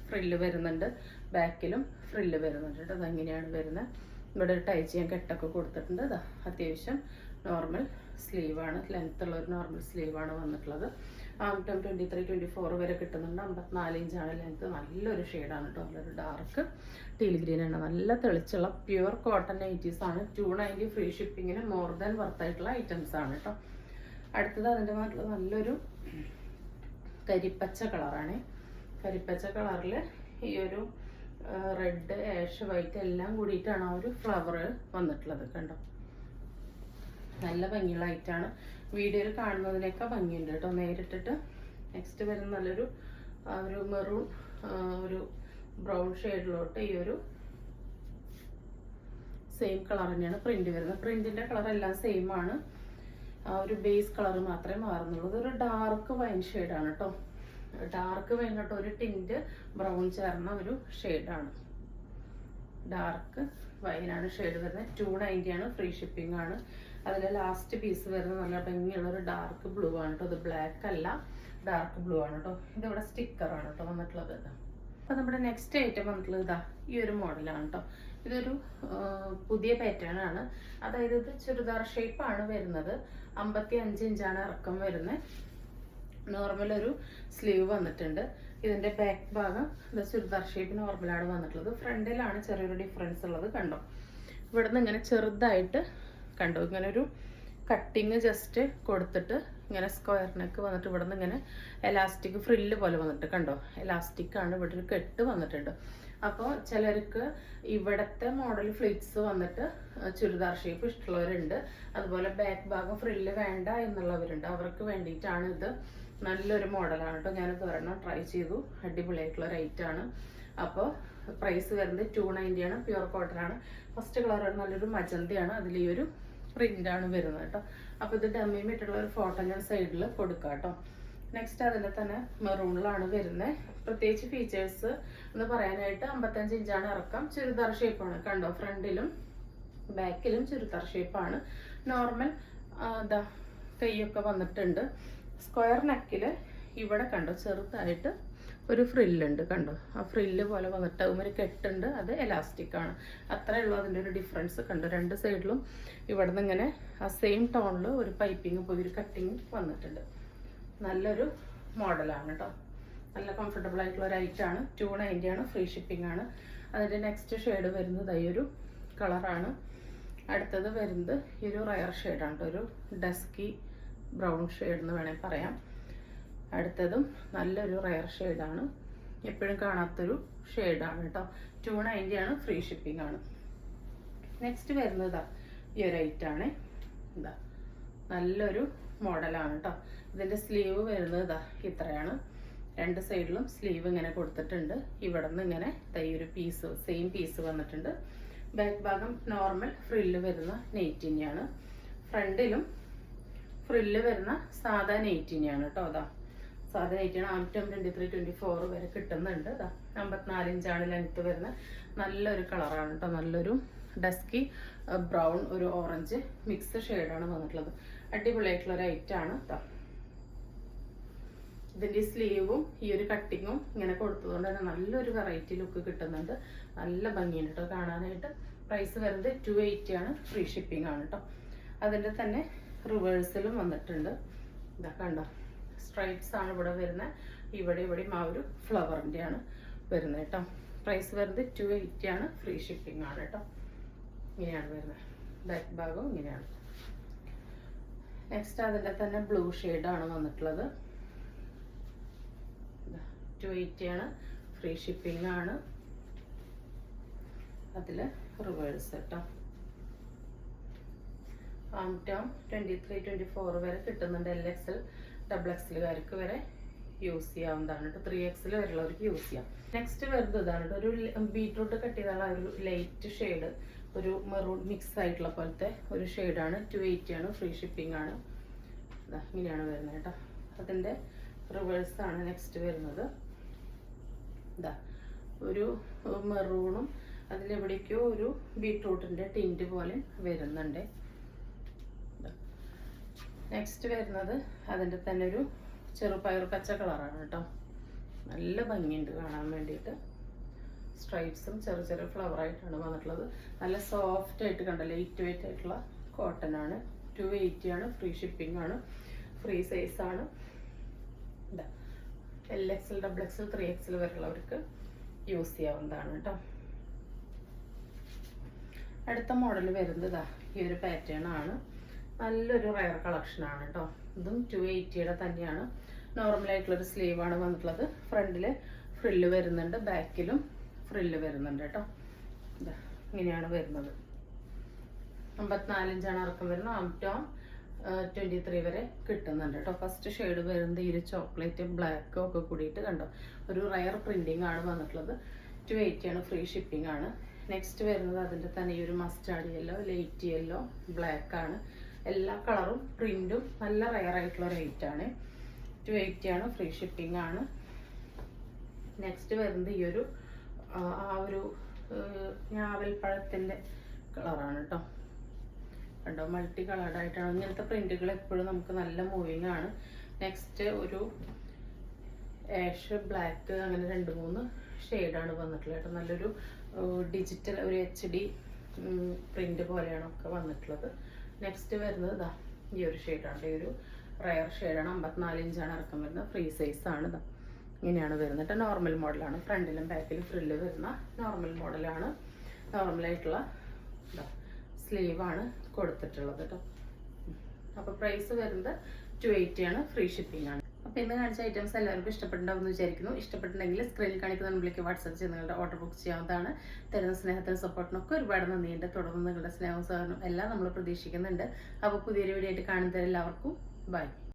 ഫ്രില്ല് വരുന്നുണ്ട്, ബാക്കിലും ഫ്രില്ല് വരുന്നുണ്ട് കേട്ടോ. അതങ്ങനെയാണ് വരുന്നത്. ഇവിടെ ഒരു ടൈ ചെയ്യാൻ കെട്ടൊക്കെ കൊടുത്തിട്ടുണ്ട്. ഇതാ അത്യാവശ്യം നോർമൽ സ്ലീവാണ്, ലെങ്ത് ഉള്ള ഒരു നോർമൽ സ്ലീവാണ് വന്നിട്ടുള്ളത്. 23-24 വരെ കിട്ടുന്നുണ്ട്. 54 ഇഞ്ചാണ് ലെങ്ത്. നല്ലൊരു ഷെയ്ഡാണ് കേട്ടോ. നല്ലൊരു ഡാർക്ക് ടീൽ ഗ്രീൻ ആണ്. നല്ല തെളിച്ചുള്ള പ്യുവർ കോട്ടൺ നൈറ്റീസ് ആണ്. 290, ഫ്രീ ഷിപ്പിങ്ങിന് മോർ ദാൻ വർത്തായിട്ടുള്ള ഐറ്റംസ് ആണ് കേട്ടോ. അടുത്തത് അതിൻ്റെ മാത്രം നല്ലൊരു കരിപ്പച്ച കളറാണ്. കരിപ്പച്ച കളറിൽ ഈ ഒരു റെഡ്, ആഷ്, വൈറ്റ് എല്ലാം കൂടിയിട്ടാണ് ആ ഒരു ഫ്ലവർ വന്നിട്ടുള്ളത് കണ്ടോ. നല്ല ഭംഗിയുള്ള ഐറ്റാണ്. വീഡിയോയിൽ കാണുന്നതിനൊക്കെ ഭംഗിയുണ്ട് കേട്ടോ നേരിട്ടിട്ട്. നെക്സ്റ്റ് വരുന്ന നല്ലൊരു ഒരു മെറൂൺ ഒരു ബ്രൗൺ ഷെയ്ഡിലോട്ട് ഈ ഒരു സെയിം കളർ തന്നെയാണ് പ്രിന്റ് വരുന്നത്. പ്രിന്റിന്റെ കളർ എല്ലാം സെയിം ആണ്. ആ ഒരു ബേസ് കളർ മാത്രമേ മാറുന്നുള്ളൂ. ഇതൊരു ഡാർക്ക് വൈൻ ഷെയ്ഡാണ് കേട്ടോ. ഡാർക്ക് വൈൻ കേട്ടോ, ഒരു ടിൻറ്റ് ബ്രൗൺ ചേർന്ന ഒരു ഷെയ്ഡാണ്. ഡാർക്ക് വൈനാണ് ഷെയ്ഡ് വരുന്നത്. 290 ആണ്, ഫ്രീ ഷിപ്പിംഗ് ആണ്. അതിൽ ലാസ്റ്റ് പീസ് വരുന്നത് നല്ല ഭംഗിയുള്ള ഒരു ഡാർക്ക് ബ്ലൂ ആണ് കേട്ടോ. ഇത് ബ്ലാക്ക് അല്ല, ഡാർക്ക് ബ്ലൂ ആണ് കേട്ടോ. ഇതിവിടെ സ്റ്റിക്കറാണ് കേട്ടോ വന്നിട്ടുള്ളത്. അപ്പോൾ നമ്മുടെ നെക്സ്റ്റ് ഐറ്റം വന്നിട്ടുള്ളത് ഇതാ ഈ ഒരു മോഡലാണ് കേട്ടോ. ഇതൊരു പുതിയ പാറ്റേൺ ആണ്. അതായത് ഇത് ചുരിദാർ ഷേപ്പാണ് വരുന്നത്. 55 ഇഞ്ചാണ് ഇറക്കം വരുന്നത്. നോർമൽ ഒരു സ്ലീവ് വന്നിട്ടുണ്ട്. ഇതിന്റെ ബാക്ക് ഭാഗം ഇത് ചുരിദാർ ഷേപ്പ് നോർമലാണ് വന്നിട്ടുള്ളത്. ഫ്രണ്ടിലാണ് ചെറിയൊരു ഡിഫറൻസ് ഉള്ളത്. കണ്ടോ, ഇവിടുന്ന് ഇങ്ങനെ ചെറുതായിട്ട് കണ്ടോ, ഇങ്ങനെ ഒരു കട്ടിങ് ജസ്റ്റ് കൊടുത്തിട്ട് ഇങ്ങനെ സ്ക്വയർ നെക്ക് വന്നിട്ട് ഇവിടുന്ന് ഇങ്ങനെ എലാസ്റ്റിക് ഫ്രില്ല് പോലെ വന്നിട്ട് കണ്ടോ, എലാസ്റ്റിക് ആണ്. ഇവിടെ ഒരു കെട്ട് വന്നിട്ടുണ്ട്. അപ്പോൾ ചിലർക്ക് ഇവിടത്തെ മോഡൽ ഫ്ലിറ്റ്സ് വന്നിട്ട് ചുരിദാർ ഷേപ്പ് ഇഷ്ടമുള്ളവരുണ്ട്. അതുപോലെ ബാക്ക് ഭാഗം ഫ്രില്ല് വേണ്ട എന്നുള്ളവരുണ്ട്. അവർക്ക് വേണ്ടിയിട്ടാണ് ഇത്. നല്ലൊരു മോഡലാണ് കേട്ടോ. ഞാനിത് ഒരെണ്ണം ട്രൈ ചെയ്തു. അടിപൊളിയായിട്ടുള്ള റേറ്റ് ആണ്. അപ്പോൾ പ്രൈസ് വരുന്നത് 290 ആണ്. പ്യുവർ കോട്ടൺ ആണ്. ഫസ്റ്റ് കളർ നല്ലൊരു മജന്തയാണ്. അതിൽ ഈ ഒരു പ്രിൻ്റാണ് വരുന്നത് കേട്ടോ. അപ്പോൾ ഇത് ഡമ്മി ഇട്ടുള്ള ഒരു ഫോട്ടോ ഞാൻ സൈഡിൽ കൊടുക്കാം കേട്ടോ. നെക്സ്റ്റ് അതിൽ തന്നെ മെറൂണിലാണ് വരുന്നത്. പ്രത്യേകിച്ച് ഫീച്ചേഴ്സ് എന്ന് പറയാനായിട്ട് 55 ഇഞ്ചാണ് ഇറക്കം. ചുരിദാർ ഷേപ്പാണ്. കണ്ടോ, ഫ്രണ്ടിലും ബാക്കിലും ചുരിദാർ ഷേപ്പാണ്. നോർമൽ ഇതാ കൈയൊക്കെ വന്നിട്ടുണ്ട്. സ്ക്വയർ നെക്കിൽ ഇവിടെ കണ്ടോ ചെറുതായിട്ട് ഒരു ഫ്രില്ലുണ്ട്. കണ്ടോ, ആ ഫ്രില്ല് പോലെ വന്നിട്ട് ഒരു കെട്ടുണ്ട്. അത് എലാസ്റ്റിക് ആണ്. അത്രയേ ഉള്ളൂ അതിൻ്റെ ഒരു ഡിഫറൻസ്. കണ്ടോ, രണ്ട് സൈഡിലും ഇവിടെ നിന്ന് ഇങ്ങനെ ആ സെയിം ടോണിൽ ഒരു പൈപ്പിങ് പോയി ഒരു കട്ടിങ് വന്നിട്ടുണ്ട്. നല്ലൊരു മോഡലാണ് കേട്ടോ. നല്ല കംഫർട്ടബിൾ ആയിട്ടുള്ള ഒരു ഐറ്റാണ്. 290 ആണ്. ഫ്രീ ഷിപ്പിംഗ് ആണ്. അതിൻ്റെ നെക്സ്റ്റ് ഷെയ്ഡ് വരുന്നത് ഈ ഒരു കളറാണ്. അടുത്തത് വരുന്നത് ഈ ഒരു റയർ ഷെയ്ഡാണ് കേട്ടോ. ഒരു ഡസ്കി ബ്രൗൺ ഷെയ്ഡ് എന്ന് വേണമെങ്കിൽ പറയാം. അടുത്തതും നല്ലൊരു റയർ ഷെയ്ഡാണ്. എപ്പോഴും കാണാത്തൊരു ഷെയ്ഡാണ് കേട്ടോ. 290 ആണ്. ഫ്രീ ഷിപ്പിംഗ് ആണ്. നെക്സ്റ്റ് വരുന്നത് ഈ ഒരു ഐറ്റാണ്. ഇതാ നല്ലൊരു മോഡലാണ് കേട്ടോ. ഇതിൻ്റെ സ്ലീവ് വരുന്നത് ഇതാ ഇത്രയാണ്. രണ്ട് സൈഡിലും സ്ലീവ് ഇങ്ങനെ കൊടുത്തിട്ടുണ്ട്. ഇവിടെ നിന്ന് ഇങ്ങനെ ഈ ഒരു പീസ് സെയിം പീസ് വന്നിട്ടുണ്ട്. ബാക്ക് ഭാഗം നോർമൽ ഫ്രില്ല് വരുന്ന നെയ്റ്റിനെയാണ്. ഫ്രണ്ടിലും ഫ്രില്ല് വരുന്ന സാധാ നെയ്റ്റിനെയാണ് കേട്ടോ. അതാ സാധാ നെയ്റ്റിയാണ്. 23, 24 വരെ കിട്ടുന്നുണ്ട്. ഇതാ 54 ഇഞ്ചാണ് ലെങ്ത്ത് വരുന്നത്. നല്ലൊരു കളറാണ് കേട്ടോ. നല്ലൊരു ഡസ്കി ബ്രൗൺ ഒരു ഓറഞ്ച് മിക്സ് ഷെയ്ഡാണ് വന്നിട്ടുള്ളത്. അടിപൊളിയായിട്ടുള്ള ഒരു ഐറ്റാണ്. ഇതിൻ്റെ സ്ലീവും ഈ ഒരു കട്ടിങ്ങും ഇങ്ങനെ കൊടുത്തതുകൊണ്ട് തന്നെ നല്ലൊരു വെറൈറ്റി ലുക്ക് കിട്ടുന്നുണ്ട്. നല്ല ഭംഗിയുണ്ട് കേട്ടോ കാണാനായിട്ട്. പ്രൈസ് വരുന്നത് 280 ആണ്. ഫ്രീ ഷിപ്പിംഗ് ആണ് കേട്ടോ. അതിൻ്റെ തന്നെ റിവേഴ്സിലും വന്നിട്ടുണ്ട്. ഇതാ കണ്ടോ, സ്ട്രൈപ്സ് ആണ് ഇവിടെ വരുന്നത്. ഇവിടെയും ആ ഒരു ഫ്ലവറിൻ്റെ ആണ് വരുന്നത് കേട്ടോ. പ്രൈസ് വരുന്നത് 280 ആണ്. ഫ്രീ ഷിപ്പിംഗ് ആണ് കേട്ടോ. ഇങ്ങനെയാണ് വരുന്നത്. ബാക്ക് ഭാഗവും ഇങ്ങനെയാണ്. നെക്സ്റ്റ് അതിൻ്റെ തന്നെ ബ്ലൂ ഷെയ്ഡാണ് വന്നിട്ടുള്ളത്. 280 ആണ്. ഫ്രീ ഷിപ്പിംഗ് ആണ്. അതിൽ റിവേഴ്സ് കേട്ടോ. ടോം 23, 24 വരെ കിട്ടുന്നുണ്ട്. LXL, XXLകാർക്ക് വരെ യൂസ് ചെയ്യാവുന്നതാണ് കേട്ടോ. 3XL വരെയുള്ളവർക്ക് യൂസ് ചെയ്യാം. നെക്സ്റ്റ് വരുന്നത് ഇതാണ് കേട്ടോ. ഒരു ബീട്രൂട്ട് കട്ട് ചെയ്താൽ ഒരു ലൈറ്റ് ഷെയ്ഡ്, ഒരു മെറൂൺ മിക്സ് ആയിട്ടുള്ള പോലത്തെ ഒരു ഷെയ്ഡാണ്. 280 ആണ്. ഫ്രീ ഷിപ്പിംഗ് ആണ്. ഇങ്ങനെയാണ് വരുന്നത് കേട്ടോ. അതിൻ്റെ റിവേഴ്സാണ് നെക്സ്റ്റ് വരുന്നത്. ഇതാ ഒരു മെറൂണും അതിലെവിടേക്കോ ഒരു ബീട്രൂട്ടിൻ്റെ ടിൻറ്റ് പോലെ വരുന്നുണ്ട്. നെക്സ്റ്റ് വരുന്നത് അതിൻ്റെ തന്നെ ഒരു ചെറുപയർ പച്ച കളറാണ് കേട്ടോ. നല്ല ഭംഗിയുണ്ട് കാണാൻ വേണ്ടിയിട്ട്. സ്ട്രൈപ്സും ചെറിയ ഫ്ലവറായിട്ടാണ് വന്നിട്ടുള്ളത്. നല്ല സോഫ്റ്റ് ആയിട്ട് കണ്ട ലൈറ്റ് വെയിറ്റ് ആയിട്ടുള്ള കോട്ടൺ ആണ്. 280 ആണ്. ഫ്രീ ഷിപ്പിംഗ് ആണ്. ഫ്രീ സൈസ് ആണ്. ഇതാ LXL, XXL, 3XL വരെയുള്ളവർക്ക് യൂസ് ചെയ്യാവുന്നതാണ് കേട്ടോ. അടുത്ത മോഡൽ വരുന്നത് ഇതാ ഈ ഒരു പാറ്റേൺ ആണ്. നല്ലൊരു റയർ കളക്ഷൻ ആണ് കേട്ടോ. ഇതും 280യുടെ തന്നെയാണ്. നോർമലായിട്ടുള്ളൊരു സ്ലീവാണ് വന്നിട്ടുള്ളത്. ഫ്രണ്ടിൽ ഫ്രില്ല് വരുന്നുണ്ട്. ബാക്കിലും ഫ്രില്ല് വരുന്നുണ്ട് കേട്ടോ. ഇതാ ഇങ്ങനെയാണ് വരുന്നത്. 54 ഇഞ്ചാണ് ഇറക്കം വരുന്നത്. ടോം 23 വരെ കിട്ടുന്നുണ്ട് കേട്ടോ. ഫസ്റ്റ് ഷെയ്ഡ് വരുന്നത് ഈ ഒരു ചോക്ലേറ്റ് ബ്ലാക്കും ഒക്കെ കൂടിയിട്ട് കണ്ടോ ഒരു റയർ പ്രിന്റിംഗ് ആണ് വന്നിട്ടുള്ളത്. 280 ആണ്. ഫ്രീ ഷിപ്പിംഗ് ആണ്. നെക്സ്റ്റ് വരുന്നത് അതിൻ്റെ തന്നെ ഈ ഒരു mustard yellow, light yellow, black ആണ്. എല്ലാ കളറും പ്രിന്റും നല്ല റയർ ആയിട്ടുള്ള റേറ്റ് ആണ്. 280 ആണ്. ഫ്രീ ഷിപ്പിംഗ് ആണ്. നെക്സ്റ്റ് വരുന്നത് ഈ ഒരു ആ ഒരു ഞാവൽപ്പഴത്തിൻ്റെ കളറാണ് കേട്ടോ. കണ്ടോ മൾട്ടി കളേർഡ് ആയിട്ടാണ്. ഇങ്ങനത്തെ പ്രിന്റുകൾ എപ്പോഴും നമുക്ക് നല്ല മൂവിങ് ആണ്. നെക്സ്റ്റ് ഒരു ആഷ് ബ്ലാക്ക് അങ്ങനെ 2-3 ഷെയ്ഡാണ് വന്നിട്ടുള്ളത് കേട്ടോ. നല്ലൊരു ഡിജിറ്റൽ ഒരു HD പ്രിന്റ് പോലെയാണ് ഒക്കെ വന്നിട്ടുള്ളത്. നെക്സ്റ്റ് വരുന്നത് ഇതാ ഈ ഒരു ഷെയ്ഡാണ്. ഈ ഒരു റയർ ഷെയ്ഡാണ്. 54 ഇഞ്ചാണ് ഇറക്കം വരുന്നത്. ഫ്രീ സൈസ് ആണ്. ഇതാ ഇങ്ങനെയാണ് വരുന്നത്. നോർമൽ മോഡലാണ്. ഫ്രണ്ടിലും ബാക്കിലും ഫ്രില്ല് വരുന്ന നോർമൽ മോഡലാണ്. നോർമലായിട്ടുള്ള സ്ലീവാണ് കൊടുത്തിട്ടുള്ളത് കേട്ടോ. അപ്പോൾ പ്രൈസ് വരുന്നത് 280 ആണ്. ഫ്രീ ഷിപ്പിംഗ് ആണ്. അപ്പോൾ ഇന്ന് കാണിച്ച ഐറ്റംസ് എല്ലാവർക്കും ഇഷ്ടപ്പെട്ടുണ്ടാവും എന്ന് വിചാരിക്കുന്നു. ഇഷ്ടപ്പെട്ടിട്ടുണ്ടെങ്കിൽ സ്ക്രീനിൽ കാണിക്കുന്ന നമ്പറിലേക്ക് വാട്സാപ്പ് ചെയ്ത് നിങ്ങളുടെ ഓർഡർ ബുക്ക് ചെയ്യാവുന്നതാണ്. തരുന്ന സ്നേഹത്തിനും സപ്പോർട്ടിനൊക്കെ ഒരുപാട് നന്ദിയുണ്ട്. തുടർന്ന് നിങ്ങളുടെ സ്നേഹവും സഹകരണവും എല്ലാം നമ്മൾ പ്രതീക്ഷിക്കുന്നുണ്ട്. അപ്പോൾ പുതിയൊരു വീഡിയോ ആയിട്ട് കാണുന്നവരെല്ലാവർക്കും ബൈ.